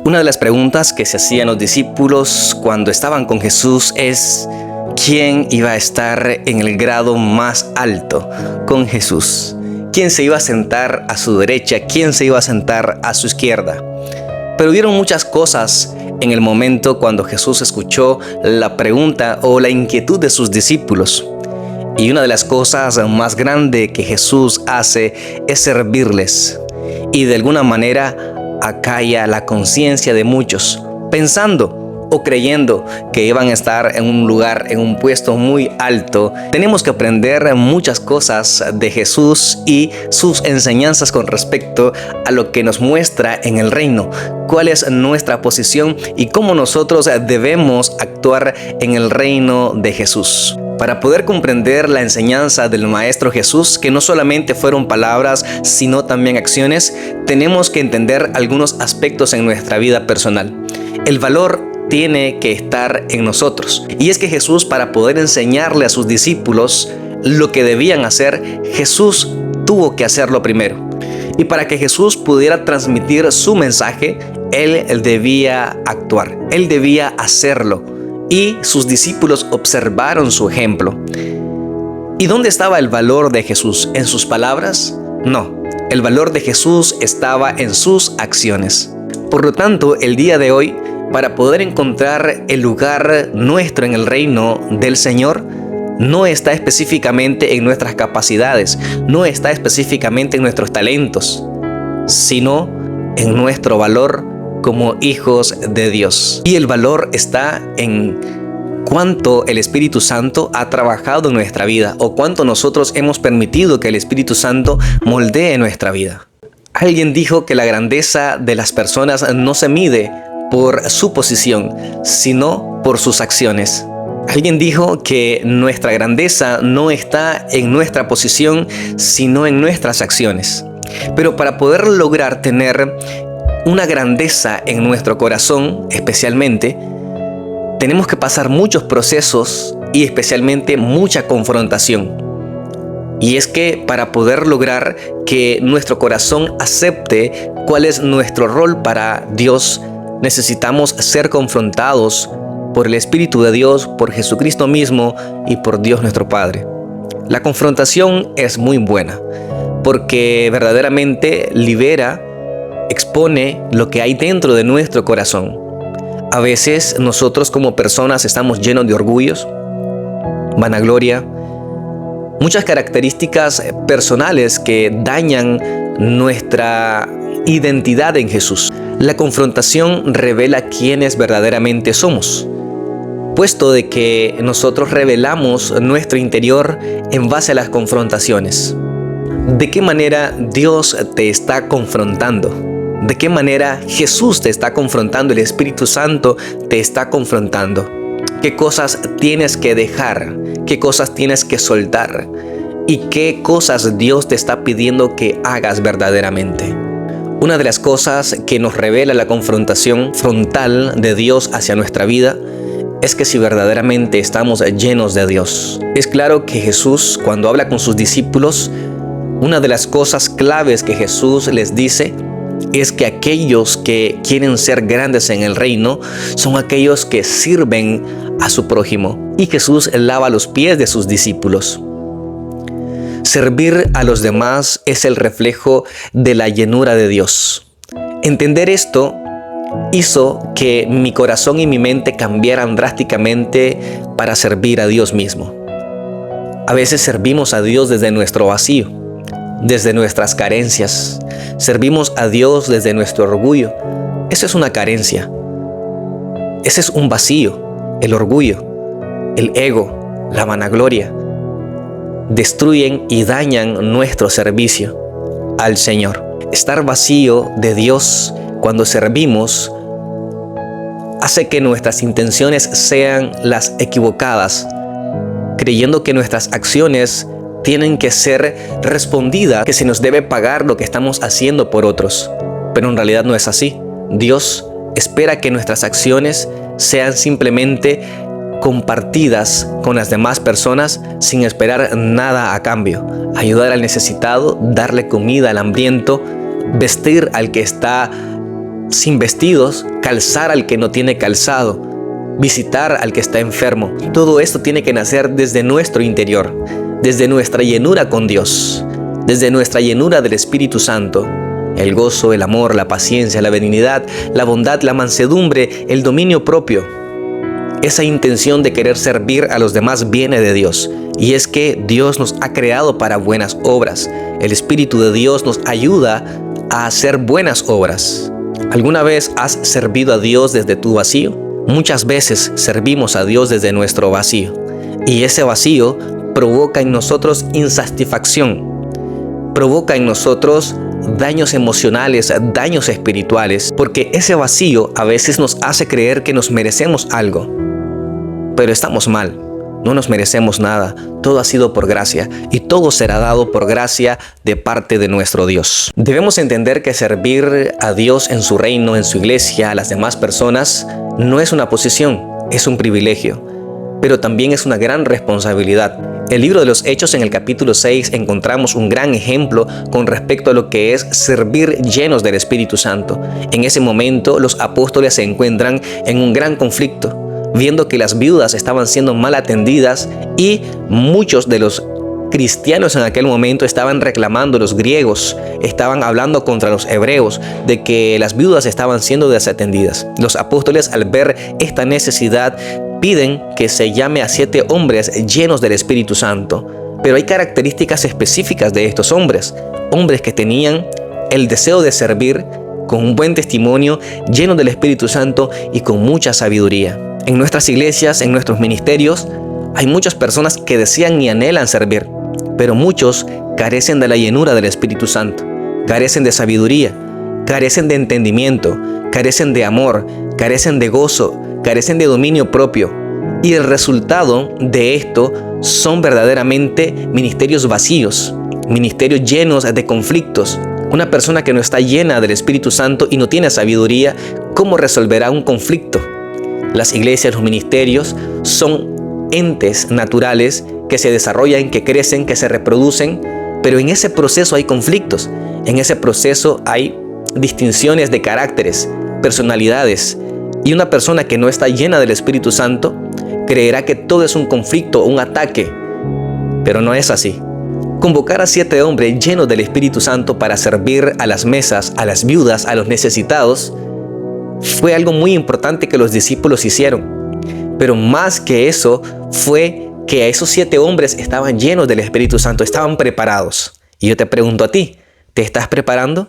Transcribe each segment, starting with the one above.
Una de las preguntas que se hacían los discípulos cuando estaban con Jesús es: ¿quién iba a estar en el grado más alto con Jesús? ¿Quién se iba a sentar a su derecha? ¿Quién se iba a sentar a su izquierda? Pero hubieron muchas cosas en el momento cuando Jesús escuchó la pregunta o la inquietud de sus discípulos. Y una de las cosas más grandes que Jesús hace es servirles. Y de alguna manera acalla la conciencia de muchos, pensando o creyendo que iban a estar en un lugar, en un puesto muy alto. Tenemos que aprender muchas cosas de Jesús y sus enseñanzas con respecto a lo que nos muestra en el reino, cuál es nuestra posición y cómo nosotros debemos actuar en el reino de Jesús. Para poder comprender la enseñanza del Maestro Jesús, que no solamente fueron palabras, sino también acciones, tenemos que entender algunos aspectos en nuestra vida personal. El valor tiene que estar en nosotros. Y es que Jesús, para poder enseñarle a sus discípulos lo que debían hacer, Jesús tuvo que hacerlo primero. Y para que Jesús pudiera transmitir su mensaje, Él debía actuar, Él debía hacerlo. Y sus discípulos observaron su ejemplo. ¿Y dónde estaba el valor de Jesús? ¿En sus palabras? No, el valor de Jesús estaba en sus acciones. Por lo tanto, el día de hoy, para poder encontrar el lugar nuestro en el reino del Señor, no está específicamente en nuestras capacidades, no está específicamente en nuestros talentos, sino en nuestro valor como hijos de Dios. Y el valor está en cuánto el Espíritu Santo ha trabajado en nuestra vida o cuánto nosotros hemos permitido que el Espíritu Santo moldee nuestra vida. Alguien dijo que la grandeza de las personas no se mide por su posición, sino por sus acciones. Alguien dijo que nuestra grandeza no está en nuestra posición, sino en nuestras acciones. Pero para poder lograr tener una grandeza en nuestro corazón, especialmente, tenemos que pasar muchos procesos y especialmente mucha confrontación. Y es que para poder lograr que nuestro corazón acepte cuál es nuestro rol para Dios, necesitamos ser confrontados por el Espíritu de Dios, por Jesucristo mismo y por Dios nuestro Padre. La confrontación es muy buena porque verdaderamente libera, expone lo que hay dentro de nuestro corazón. A veces nosotros como personas estamos llenos de orgullos, vanagloria, muchas características personales que dañan nuestra identidad en Jesús. La confrontación revela quiénes verdaderamente somos, puesto de que nosotros revelamos nuestro interior en base a las confrontaciones. ¿De qué manera Dios te está confrontando? ¿De qué manera Jesús te está confrontando? El Espíritu Santo te está confrontando. ¿Qué cosas tienes que dejar? ¿Qué cosas tienes que soltar? ¿Y qué cosas Dios te está pidiendo que hagas verdaderamente? Una de las cosas que nos revela la confrontación frontal de Dios hacia nuestra vida es que si verdaderamente estamos llenos de Dios. Es claro que Jesús, cuando habla con sus discípulos, una de las cosas claves que Jesús les dice es que aquellos que quieren ser grandes en el reino son aquellos que sirven a su prójimo. Y Jesús lava los pies de sus discípulos. Servir a los demás es el reflejo de la llenura de Dios. Entender esto hizo que mi corazón y mi mente cambiaran drásticamente para servir a Dios mismo. A veces servimos a Dios desde nuestro vacío, desde nuestras carencias. Servimos a Dios desde nuestro orgullo. Eso es una carencia. Ese es un vacío, el orgullo, el ego, la vanagloria. Destruyen y dañan nuestro servicio al Señor. Estar vacío de Dios cuando servimos hace que nuestras intenciones sean las equivocadas, creyendo que nuestras acciones tienen que ser respondidas, que se nos debe pagar lo que estamos haciendo por otros. Pero en realidad no es así. Dios espera que nuestras acciones sean simplemente compartidas con las demás personas sin esperar nada a cambio. Ayudar al necesitado, darle comida al hambriento, vestir al que está sin vestidos, calzar al que no tiene calzado, visitar al que está enfermo. Todo esto tiene que nacer desde nuestro interior, desde nuestra llenura con Dios, desde nuestra llenura del Espíritu Santo. El gozo, el amor, la paciencia, la benignidad, la bondad, la mansedumbre, el dominio propio. Esa intención de querer servir a los demás viene de Dios. Y es que Dios nos ha creado para buenas obras. El Espíritu de Dios nos ayuda a hacer buenas obras. ¿Alguna vez has servido a Dios desde tu vacío? Muchas veces servimos a Dios desde nuestro vacío. Y ese vacío provoca en nosotros insatisfacción. Provoca en nosotros daños emocionales, daños espirituales, porque ese vacío a veces nos hace creer que nos merecemos algo. Pero estamos mal, no nos merecemos nada, todo ha sido por gracia y todo será dado por gracia de parte de nuestro Dios. Debemos entender que servir a Dios en su reino, en su iglesia, a las demás personas, no es una posición, es un privilegio, pero también es una gran responsabilidad. El libro de los Hechos, en el capítulo 6, encontramos un gran ejemplo con respecto a lo que es servir llenos del Espíritu Santo. En ese momento, los apóstoles se encuentran en un gran conflicto, viendo que las viudas estaban siendo mal atendidas y muchos de los cristianos en aquel momento estaban reclamando, los griegos estaban hablando contra los hebreos de que las viudas estaban siendo desatendidas. Los apóstoles, al ver esta necesidad, piden que se llame a 7 hombres llenos del Espíritu Santo. Pero hay características específicas de estos hombres. Hombres que tenían el deseo de servir, con un buen testimonio, llenos del Espíritu Santo y con mucha sabiduría. En nuestras iglesias, en nuestros ministerios, hay muchas personas que desean y anhelan servir, pero muchos carecen de la llenura del Espíritu Santo, carecen de sabiduría, carecen de entendimiento, carecen de amor, carecen de gozo, carecen de dominio propio. Y el resultado de esto son verdaderamente ministerios vacíos, ministerios llenos de conflictos. Una persona que no está llena del Espíritu Santo y no tiene sabiduría, ¿cómo resolverá un conflicto? Las iglesias, los ministerios son entes naturales que se desarrollan, que crecen, que se reproducen, pero en ese proceso hay conflictos. En ese proceso hay distinciones de caracteres, personalidades. Y una persona que no está llena del Espíritu Santo creerá que todo es un conflicto, un ataque. Pero no es así. Convocar a 7 hombres llenos del Espíritu Santo para servir a las mesas, a las viudas, a los necesitados, fue algo muy importante que los discípulos hicieron. Pero más que eso, fue que a esos 7 hombres estaban llenos del Espíritu Santo, estaban preparados. Y yo te pregunto a ti, ¿te estás preparando?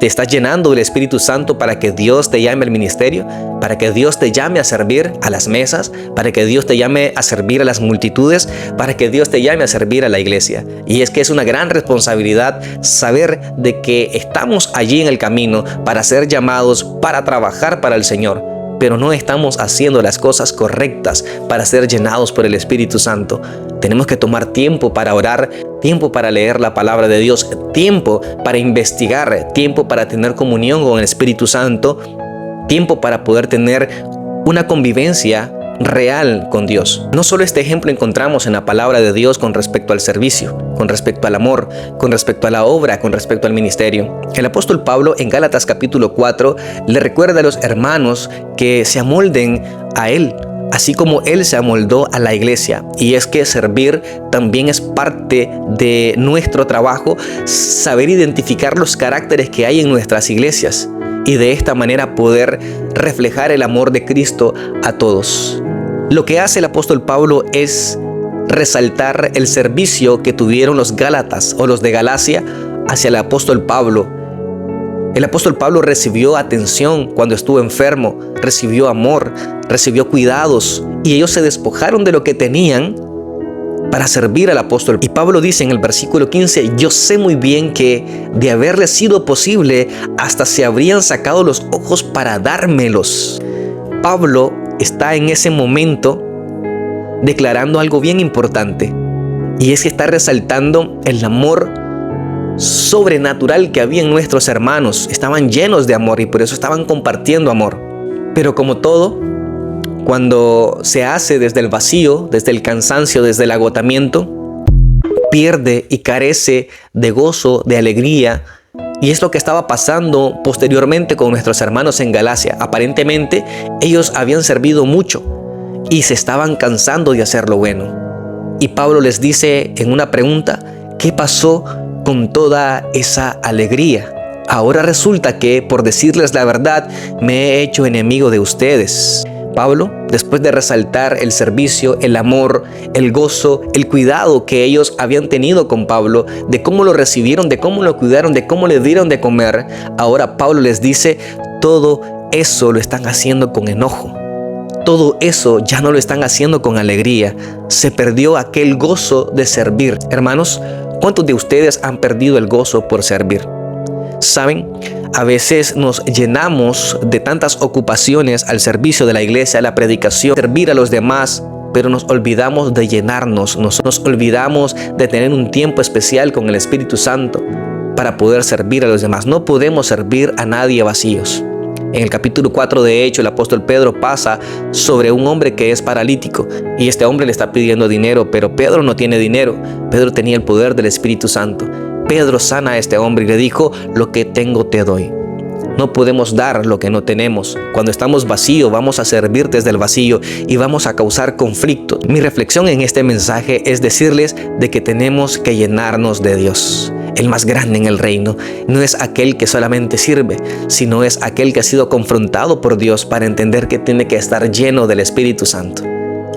¿Te estás llenando del Espíritu Santo para que Dios te llame al ministerio? ¿Para que Dios te llame a servir a las mesas? ¿Para que Dios te llame a servir a las multitudes? ¿Para que Dios te llame a servir a la iglesia? Y es que es una gran responsabilidad saber de que estamos allí en el camino para ser llamados, para trabajar para el Señor, pero no estamos haciendo las cosas correctas para ser llenados por el Espíritu Santo. Tenemos que tomar tiempo para orar, tiempo para leer la palabra de Dios, tiempo para investigar, tiempo para tener comunión con el Espíritu Santo, tiempo para poder tener una convivencia real con Dios. No solo este ejemplo encontramos en la palabra de Dios con respecto al servicio, con respecto al amor, con respecto a la obra, con respecto al ministerio. El apóstol Pablo en Gálatas capítulo 4 le recuerda a los hermanos que se amolden a él, así como él se amoldó a la iglesia. Y es que servir también es parte de nuestro trabajo, saber identificar los caracteres que hay en nuestras iglesias y de esta manera poder reflejar el amor de Cristo a todos. Lo que hace el apóstol Pablo es resaltar el servicio que tuvieron los Gálatas o los de Galacia hacia el apóstol Pablo. El apóstol Pablo recibió atención cuando estuvo enfermo, recibió amor, recibió cuidados y ellos se despojaron de lo que tenían para servir al apóstol. Y Pablo dice en el versículo 15, yo sé muy bien que de haberle sido posible, hasta se habrían sacado los ojos para dármelos. Pablo está en ese momento declarando algo bien importante, y es que está resaltando el amor sobrenatural que había en nuestros hermanos. Estaban llenos de amor y por eso estaban compartiendo amor. Pero como todo, cuando se hace desde el vacío, desde el cansancio, desde el agotamiento, pierde y carece de gozo, de alegría Y es lo que estaba pasando posteriormente con nuestros hermanos en Galacia. Aparentemente ellos habían servido mucho y se estaban cansando de hacer lo bueno. Y Pablo les dice en una pregunta, ¿qué pasó con toda esa alegría? Ahora resulta que, por decirles la verdad, me he hecho enemigo de ustedes. Pablo, después de resaltar el servicio, el amor, el gozo, el cuidado que ellos habían tenido con Pablo, de cómo lo recibieron, de cómo lo cuidaron, de cómo le dieron de comer, ahora Pablo les dice, todo eso lo están haciendo con enojo. Todo eso ya no lo están haciendo con alegría. Se perdió aquel gozo de servir. Hermanos, ¿cuántos de ustedes han perdido el gozo por servir? ¿Saben? A veces nos llenamos de tantas ocupaciones al servicio de la iglesia, a la predicación, servir a los demás, pero nos olvidamos de llenarnos, nos olvidamos de tener un tiempo especial con el Espíritu Santo para poder servir a los demás. No podemos servir a nadie vacíos. En el capítulo 4 de Hechos, el apóstol Pedro pasa sobre un hombre que es paralítico y este hombre le está pidiendo dinero, pero Pedro no tiene dinero. Pedro tenía el poder del Espíritu Santo. Pedro sana a este hombre y le dijo, lo que tengo te doy. No podemos dar lo que no tenemos. Cuando estamos vacíos, vamos a servir desde el vacío y vamos a causar conflicto. Mi reflexión en este mensaje es decirles de que tenemos que llenarnos de Dios. El más grande en el reino no es aquel que solamente sirve, sino es aquel que ha sido confrontado por Dios para entender que tiene que estar lleno del Espíritu Santo.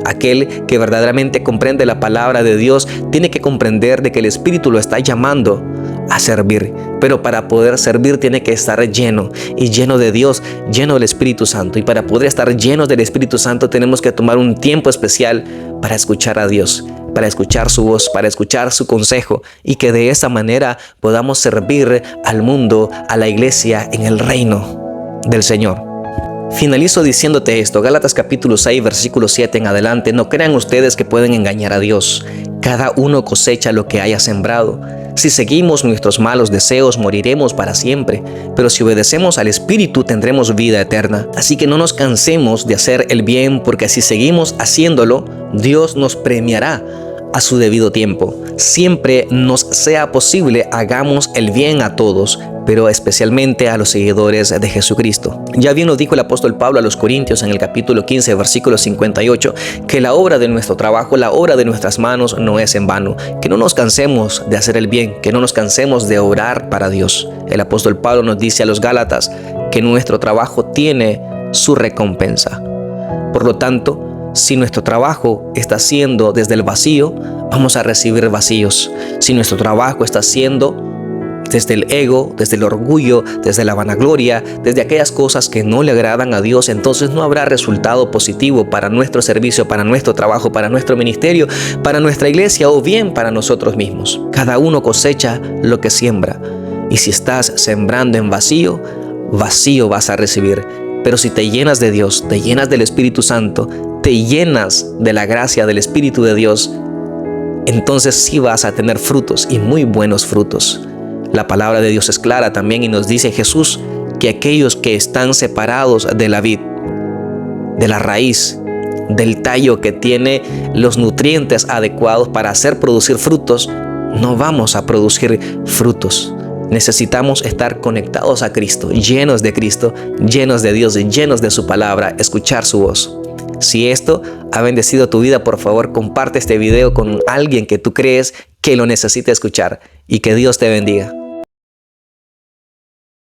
Aquel que verdaderamente comprende la palabra de Dios tiene que comprender de que el Espíritu lo está llamando a servir. Pero para poder servir tiene que estar lleno y lleno de Dios, lleno del Espíritu Santo. Y para poder estar llenos del Espíritu Santo tenemos que tomar un tiempo especial para escuchar a Dios, para escuchar su voz, para escuchar su consejo y que de esa manera podamos servir al mundo, a la iglesia en el reino del Señor. Finalizo diciéndote esto, Gálatas capítulo 6, versículo 7 en adelante. No crean ustedes que pueden engañar a Dios. Cada uno cosecha lo que haya sembrado. Si seguimos nuestros malos deseos, moriremos para siempre. Pero si obedecemos al Espíritu, tendremos vida eterna. Así que no nos cansemos de hacer el bien, porque si seguimos haciéndolo, Dios nos premiará a su debido tiempo. Siempre nos sea posible, hagamos el bien a todos, pero especialmente a los seguidores de Jesucristo. Ya bien lo dijo el apóstol Pablo a los Corintios en el capítulo 15, versículo 58, que la obra de nuestro trabajo, la obra de nuestras manos no es en vano, que no nos cansemos de hacer el bien, que no nos cansemos de orar para Dios. El apóstol Pablo nos dice a los Gálatas que nuestro trabajo tiene su recompensa. Por lo tanto, si nuestro trabajo está siendo desde el vacío, vamos a recibir vacíos. Si nuestro trabajo está siendo desde el ego, desde el orgullo, desde la vanagloria, desde aquellas cosas que no le agradan a Dios, entonces no habrá resultado positivo para nuestro servicio, para nuestro trabajo, para nuestro ministerio, para nuestra iglesia o bien para nosotros mismos. Cada uno cosecha lo que siembra. Y si estás sembrando en vacío, vacío vas a recibir. Pero si te llenas de Dios, te llenas del Espíritu Santo, te llenas de la gracia del Espíritu de Dios, entonces sí vas a tener frutos y muy buenos frutos. La palabra de Dios es clara también y nos dice Jesús que aquellos que están separados de la vid, de la raíz, del tallo que tiene los nutrientes adecuados para hacer producir frutos, no vamos a producir frutos. Necesitamos estar conectados a Cristo, llenos de Cristo, llenos de Dios, llenos de su palabra, escuchar su voz. Si esto ha bendecido tu vida, por favor, comparte este video con alguien que tú crees que lo necesita escuchar y que Dios te bendiga.